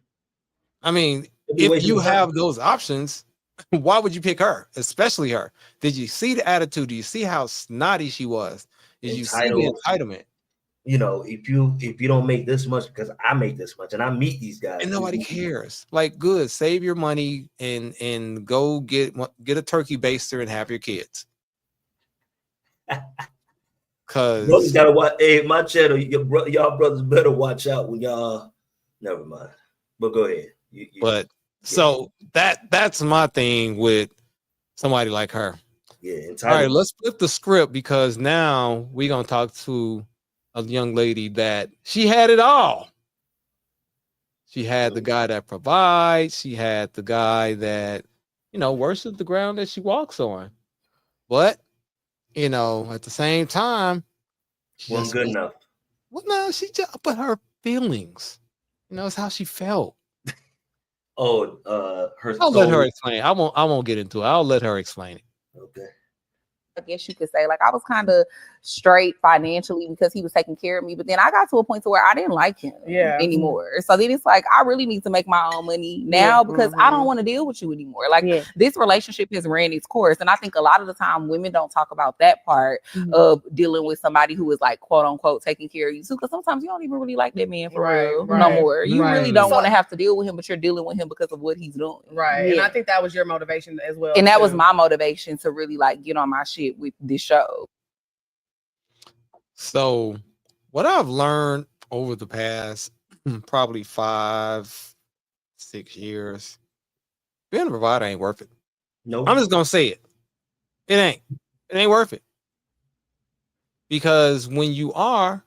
I mean, if you have those options, why would you pick her, especially her? Did you see the attitude? Do you see how snotty she was? Did you see the entitlement? You know, if you don't make this much because I make this much and I meet these guys and nobody cares. Like, good, save your money and go get a turkey baster and have your kids. Cause brothers gotta watch. Hey, my channel, y'all brothers better watch out when y'all. Never mind. But go ahead. So that's my thing with somebody like her. Yeah. All right, let's flip the script because now we're gonna talk to a young lady that she had it all. She had the guy that provides. She had the guy that, worships the ground that she walks on. But, at the same time, she wasn't good enough. Well, no, but her feelings, it's how she felt. I'll let her explain. I won't get into it. I'll let her explain it. Okay. I guess you could say, like, I was kind of straight financially because he was taking care of me, but then I got to a point to where I didn't like him anymore. So then it's like I really need to make my own money now because I don't want to deal with you anymore. Like this relationship has ran its course, and I think a lot of the time women don't talk about that part of dealing with somebody who is like quote unquote taking care of you too. Because sometimes you don't even really like that man for real no more. You really don't want to have to deal with him, but you're dealing with him because of what he's doing. Right, and I think that was your motivation as well. And that was my motivation to really like get on my shit with this show. So what I've learned over the past probably 5-6 years, being a provider ain't worth it. No, I'm just gonna say it. It ain't worth it. Because when you are,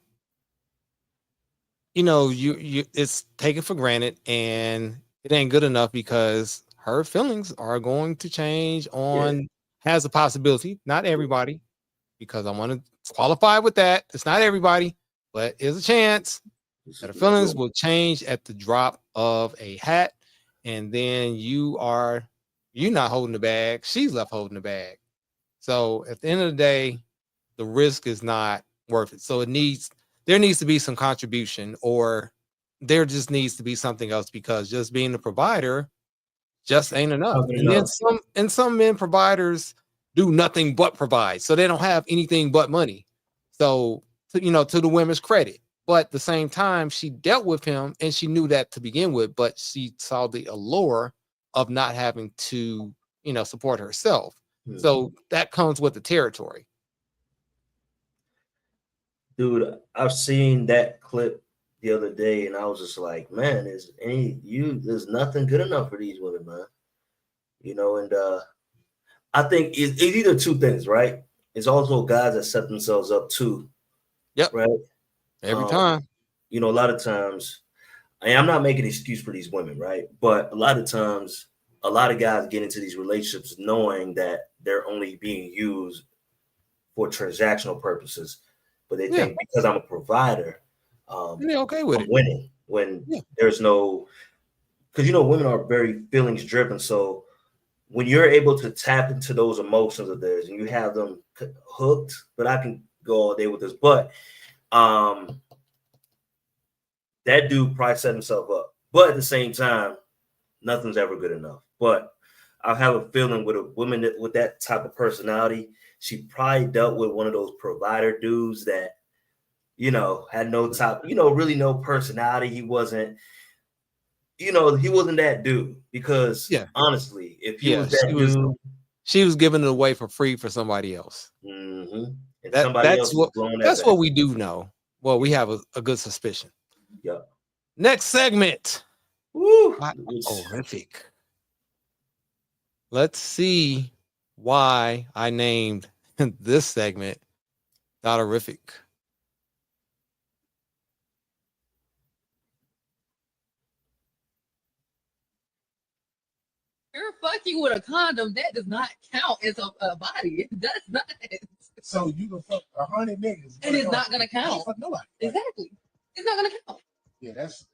you it's taken for granted and it ain't good enough because her feelings are going to change has a possibility, not everybody, because I want to qualify with that. It's not everybody, but there's a chance that her feelings will change at the drop of a hat. And then you're not holding the bag. She's left holding the bag. So at the end of the day, the risk is not worth it. So there needs to be some contribution, or there just needs to be something else, because just being the provider just ain't enough. And then some men providers do nothing but provide, so they don't have anything but money. So to the women's credit, but at the same time, she dealt with him and she knew that to begin with, but she saw the allure of not having to support herself. So that comes with the territory. Dude, I've seen that clip the other day and I was just like, man, there's nothing good enough for these women, man. And I think it's either two things, right? It's also guys that set themselves up too. Yep. Right. Every time. A lot of times, and I'm not making an excuse for these women, right? But a lot of times, a lot of guys get into these relationships knowing that they're only being used for transactional purposes. But they think because I'm a provider, they're okay with I'm it. winning when there's no, because women are very feelings driven. So when you're able to tap into those emotions of theirs and you have them hooked, but I can go all day with this, but that dude probably set himself up. But at the same time, nothing's ever good enough. But I have a feeling with a woman with that type of personality, she probably dealt with one of those provider dudes that, had no top, really no personality. He wasn't, he wasn't that dude, because honestly, if he was that dude, she was giving it away for free for somebody else. Mm-hmm. That's what we do know. Well, we have a good suspicion. Yeah. Next segment. Woo! Horrific. Let's see why I named this segment Horrific. fucking with a condom, that does not count as a body. It does not. So you can fuck 100 niggas. And it's not gonna count. Fuck nobody. Exactly. It's not gonna count. Yeah, that's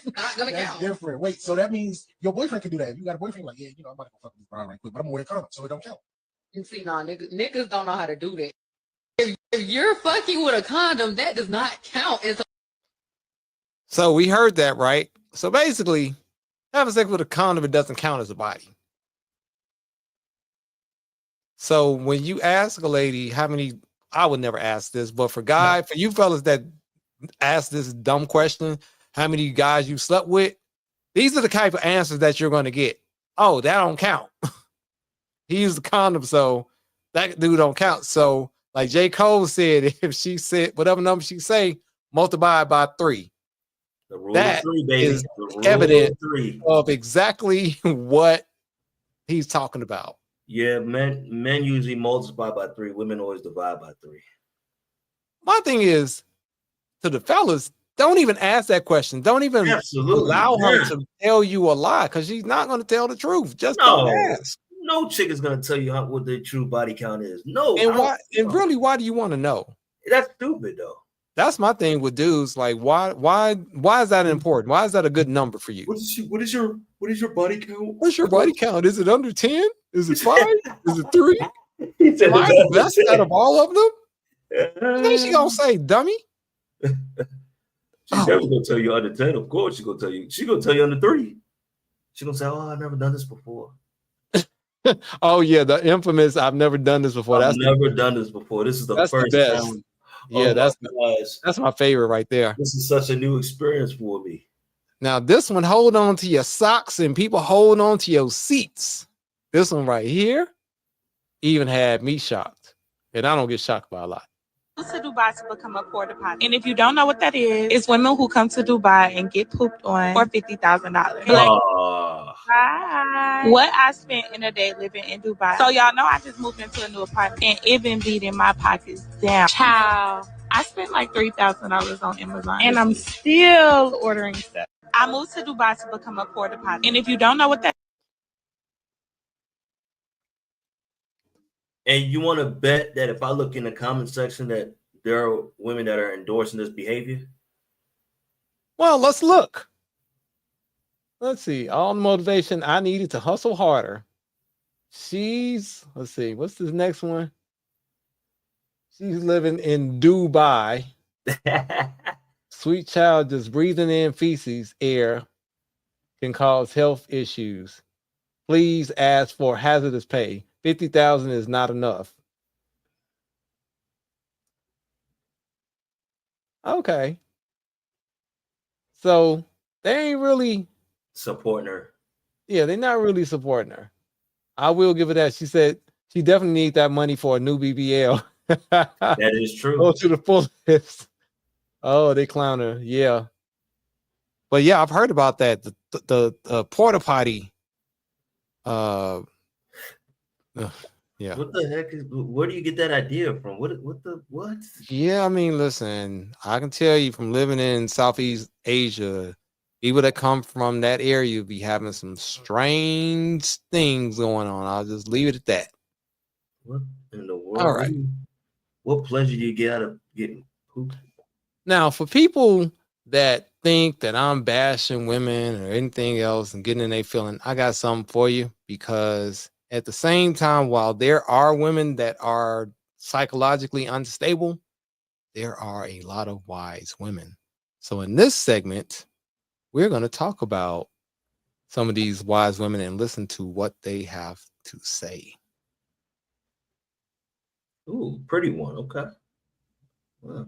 not gonna that's count. different. Wait, so that means your boyfriend can do that. If you got a boyfriend, like, yeah, you know, I'm about to go fuck this brown right quick, but I'm gonna wear a condom, so it don't count. And see, no, niggas don't know how to do that. If you're fucking with a condom, that does not count as a So we heard that, right? So basically, having sex with a condom, it doesn't count as a body. So when you ask a lady how many, I would never ask this, but for you fellas that ask this dumb question, how many guys you slept with, these are the type of answers that you're going to get. Oh, that don't count. He used a condom, so that dude don't count. So like J. Cole said, if she said whatever number she say, multiply by 3. The rule That of 3, baby. is The rule evident of 3. of exactly what he's talking about. Yeah, men usually multiply by 3. Women always divide by 3. My thing is, to the fellas, don't even ask that question. Don't even allow her to tell you a lie, because she's not going to tell the truth. Just don't ask. No chick is going to tell you what their true body count is. No. And why? And really, why do you want to know? That's stupid, though. That's my thing with dudes. Like, why is that important? Why is that a good number for you? What is your body count? What's your body count? Is it under 10? Is it 5? Is it 3? He said Am I it's the best out of all of them? What is she gonna say, dummy? She's never gonna tell you under 10. Of course, she's gonna tell you. She's gonna tell you under 3. She's gonna say, "Oh, I've never done this before." Oh yeah, the infamous "I've never done this before." I've never done this before. This is the that's first the best. time. Yeah, Oh, that's my favorite right there. This is such a new experience for me. Now this one, hold on to your socks, and people hold on to your seats. This one right here even had me shocked, and I don't get shocked by a lot. To Dubai to become a porta potty. And if you don't know what that is, it's women who come to Dubai and get pooped on for $50,000. Hi. What I spent in a day living in Dubai. So y'all know I just moved into a new apartment and it been beating my pockets down. Child, I spent like $3,000 on Amazon and I'm still ordering stuff. I moved to Dubai to become a porta potty. And if you don't know what that And you want to bet that if I look in the comment section that there are women that are endorsing this behavior? Well, let's look. Let's see. All the motivation I needed to hustle harder. Let's see, what's this next one? She's living in Dubai. Sweet child just breathing in feces air can cause health issues. Please ask for hazardous pay. 50,000 is not enough. Okay. So they ain't really supporting her. Yeah, they're not really supporting her. I will give her that. She said she definitely needs that money for a new BBL. That is true. Go to the fullest. Oh, they clown her. Yeah. But yeah, I've heard about that. The porta potty. Yeah. What the heck where do you get that idea from? What? Yeah, I mean, listen, I can tell you from living in Southeast Asia, people that come from that area be having some strange things going on. I'll just leave it at that. What in the world? All right. What pleasure do you get out of getting pooped? Now, for people that think that I'm bashing women or anything else and getting in their feeling, I got something for you, because at the same time, while there are women that are psychologically unstable, there are a lot of wise women. So in this segment, we're going to talk about some of these wise women and listen to what they have to say. Ooh, pretty one. Okay. Wow.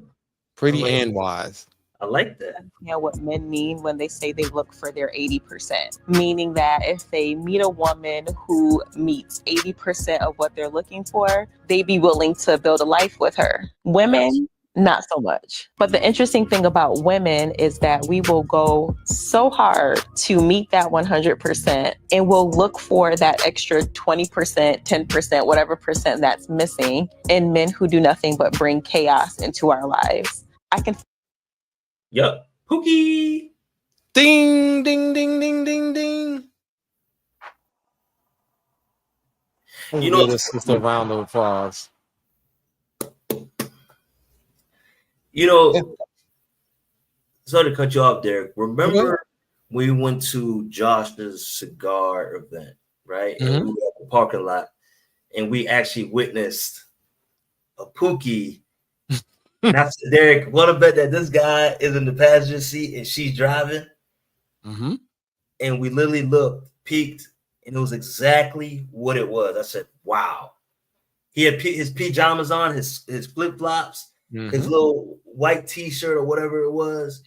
Pretty and wise. I like that. You know what men mean when they say they look for their 80%, meaning that if they meet a woman who meets 80% of what they're looking for, they be willing to build a life with her. Women, not so much. But the interesting thing about women is that we will go so hard to meet that 100% and we'll look for that extra 20%, 10%, whatever percent that's missing in men who do nothing but bring chaos into our lives. Yup. Pookie. Ding, ding, ding, ding, ding, ding. You know, this is a round of applause. You know, sorry to cut you off, Derek. Remember we went to Josh's cigar event, right? And we were at the parking lot, and we actually witnessed a Pookie. And I said, Derek, what about that this guy is in the passenger seat and she's driving? And we literally looked, peeked, and it was exactly what it was. I said, wow. He had his pajamas on, his flip-flops, his little white t-shirt or whatever it was.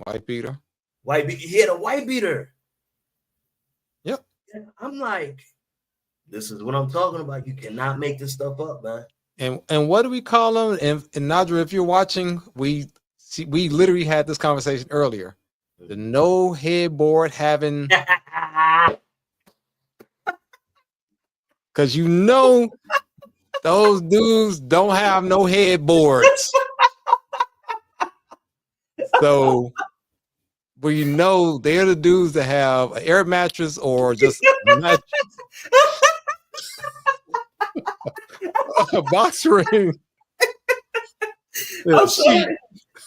White beater. He had a white beater. Yep. And I'm like, this is what I'm talking about. You cannot make this stuff up, man. And what do we call them? And Nadra, if you're watching, we literally had this conversation earlier. The no headboard having, because you know those dudes don't have no headboards. So, well, you know they're the dudes that have an air mattress or just a mattress. A box ring. I'm sorry.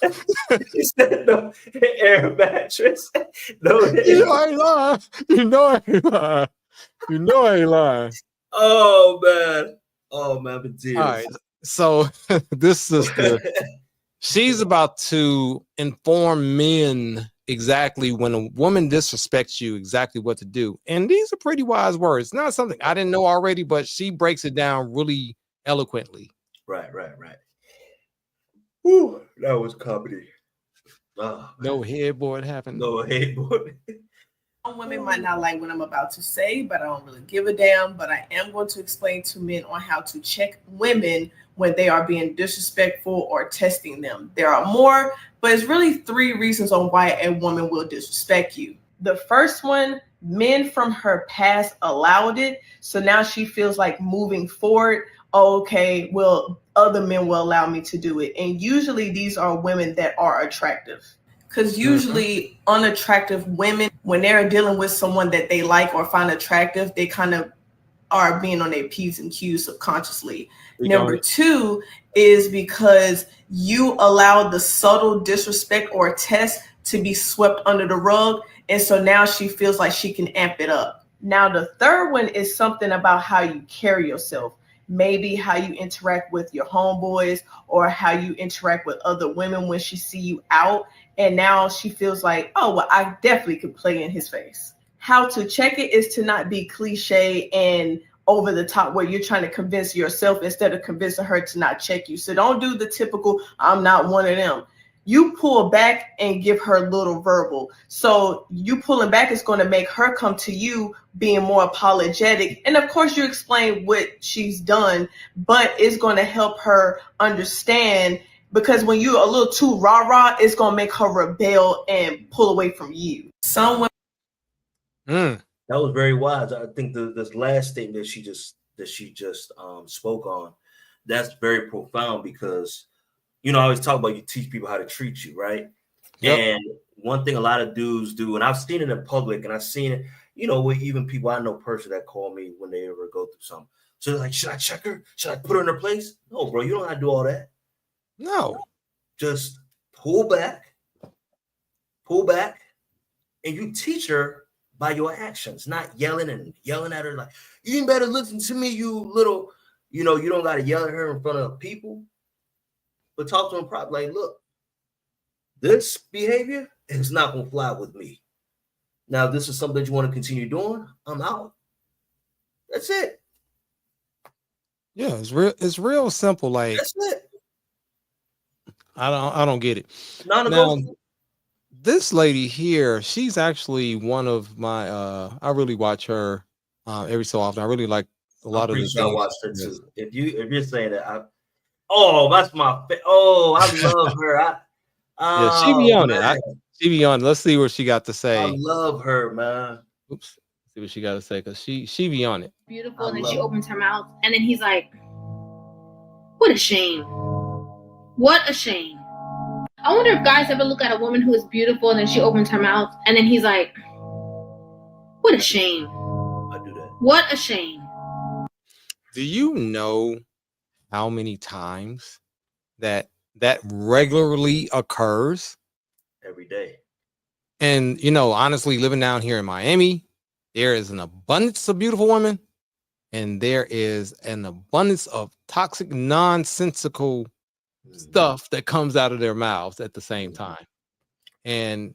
You said no air mattress. No You know I ain't lying. You know I ain't lying. You know I ain't lying. Oh man. Oh man, I'm tears. All right. So this sister, she's about to inform men exactly when a woman disrespects you, exactly what to do. And these are pretty wise words. Not something I didn't know already, but she breaks it down really eloquently. Right. Whew, that was comedy. No headboard happened. No headboard. Some women might not like what I'm about to say, but I don't really give a damn. But I am going to explain to men on how to check women when they are being disrespectful or testing them. There are more, but it's really 3 reasons on why a woman will disrespect you. The first one, men from her past allowed it. So now she feels like moving forward, okay, well, other men will allow me to do it. And usually these are women that are attractive. Because usually unattractive women, when they're dealing with someone that they like or find attractive, they kind of are being on their P's and Q's subconsciously. Number 2 is because you allow the subtle disrespect or test to be swept under the rug. And so now she feels like she can amp it up. Now, the third one is something about how you carry yourself. Maybe how you interact with your homeboys or how you interact with other women when she see you out. And now she feels like, oh, well, I definitely could play in his face. How to check it is to not be cliche and over the top where you're trying to convince yourself instead of convincing her to not check you. So don't do the typical, I'm not one of them. You pull back and give her little verbal. So you pulling back is going to make her come to you being more apologetic. And of course you explain what she's done, but it's going to help her understand, because when you're a little too rah-rah, it's going to make her rebel and pull away from you. Some women. That was very wise. I think this last statement that she just spoke on, that's very profound, because you know, I always talk about you teach people how to treat you, right? Yep. And one thing a lot of dudes do, and I've seen it in public, and I've seen it, you know, with even people I know personally that call me when they ever go through something. So they're like, should I check her? Should I put her in her place? No, bro, you don't have to do all that. No. Just pull back, and you teach her by your actions, not yelling at her like, you better listen to me, you little, you know, you don't got to yell at her in front of people. But talk to them properly. Like, look, this behavior is not going to fly with me. Now, if this is something that you want to continue doing, I'm out. That's it. Yeah, it's real simple. Like, that's it. I don't get it. Now, this lady here, she's actually one of my I really watch her every so often. I really like a lot of the things. I watched her too. If you're saying that, oh, that's my I love her. Yeah, she be on it. She be on. Let's see what she got to say. I love her, man. Oops. See what she got to say, because she be on it. Beautiful, and then she opens her mouth, and then he's like, "What a shame! What a shame!" I wonder if guys ever look at a woman who is beautiful, and then she opens her mouth, and then he's like, "What a shame! I do that. What a shame!" Do you know how many times that regularly occurs? Every day. And, you know, honestly, living down here in Miami, there is an abundance of beautiful women, and there is an abundance of toxic, nonsensical stuff that comes out of their mouths at the same time. And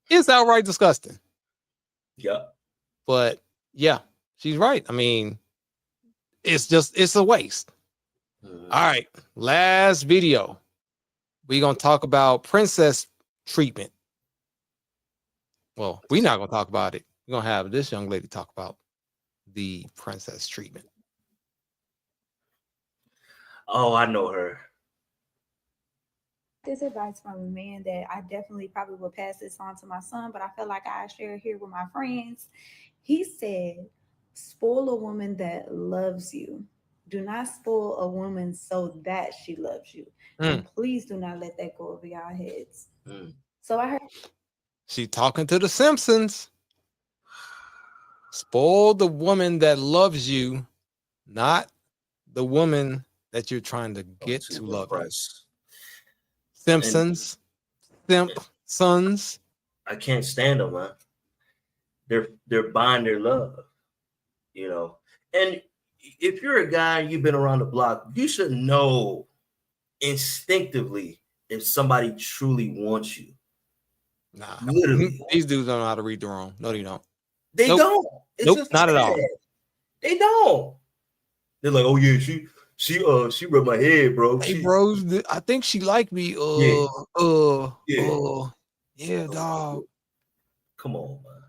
it's outright disgusting. Yeah. But yeah, she's right. I mean, it's a waste. All right, last video. We're going to talk about princess treatment. Well, we're not going to talk about it. We're going to have this young lady talk about the princess treatment. Oh, I know her. This advice from a man that I definitely probably will pass this on to my son, but I feel like I share it here with my friends. He said, spoil a woman that loves you. Do not spoil a woman so that she loves you. And please do not let that go over your heads. So I heard she talking to the Simpsons. Spoil the woman that loves you, not the woman that you're trying to get to love you. Simpsons, Simpsons. I can't stand them, man. They're buying their love, you know. And if you're a guy and you've been around the block, you should know instinctively if somebody truly wants you. Nah, literally. These dudes don't know how to read the room. No, they don't. They don't. It's Nope, just not at all. sad. They don't. They're like, oh yeah, she rubbed my head, bro. Hey, bro, I think she liked me. Yeah, dog. Come on, man.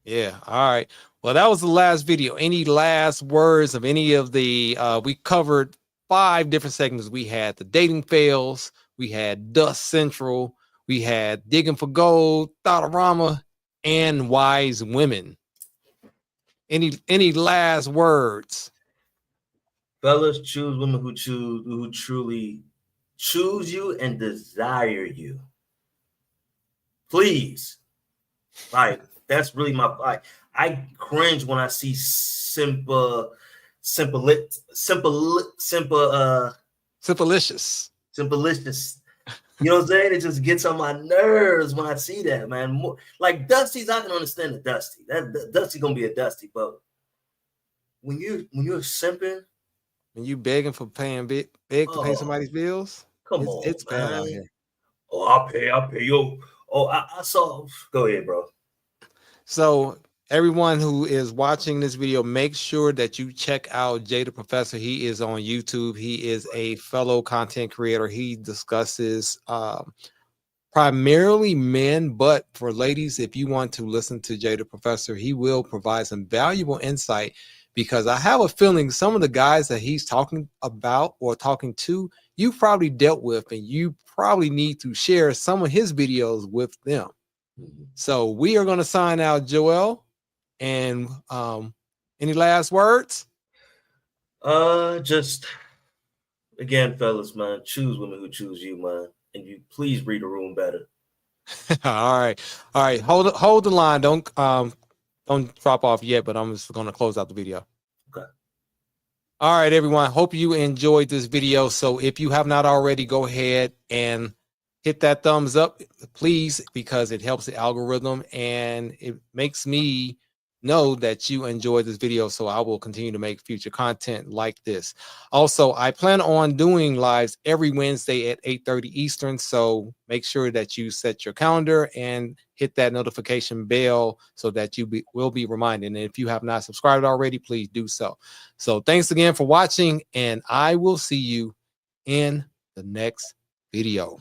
Yeah. All right. Well, that was the last video. Any last words of any of the we covered 5 different segments. We had the dating fails, we had Dust Central, we had Digging for Gold, Thoughtorama, and Wise Women. Any last words? Fellas, choose women who truly choose you and desire you. Please. Like, that's really my I cringe when I see simplicious. You know what I'm saying? It just gets on my nerves when I see that, man. Like Dusty's, I can understand the Dusty. That Dusty gonna be a Dusty, but when you're simping, when you begging for paying to pay somebody's bills, it's bad out here. Oh, I'll pay. Yo, I saw. Go ahead, bro. So everyone who is watching this video, make sure that you check out Jay the Professor. He is on YouTube. He is a fellow content creator. He discusses primarily men, but for ladies, if you want to listen to Jay the Professor, he will provide some valuable insight, because I have a feeling some of the guys that he's talking about or talking to, you probably dealt with, and you probably need to share some of his videos with them. So we are going to sign out, Joel. And any last words? Just again, fellas, man, choose women who choose you, man, and you please read the room better. All right. Hold the line. Don't drop off yet, but I'm just going to close out the video. Okay. All right, everyone. Hope you enjoyed this video. So if you have not already, go ahead and hit that thumbs up, please, because it helps the algorithm and it makes me know that you enjoyed this video, so I will continue to make future content like this. Also, I plan on doing lives every Wednesday at 8:30 Eastern, so make sure that you set your calendar and hit that notification bell so that you will be reminded. And if you have not subscribed already, please do so. So thanks again for watching, and I will see you in the next video.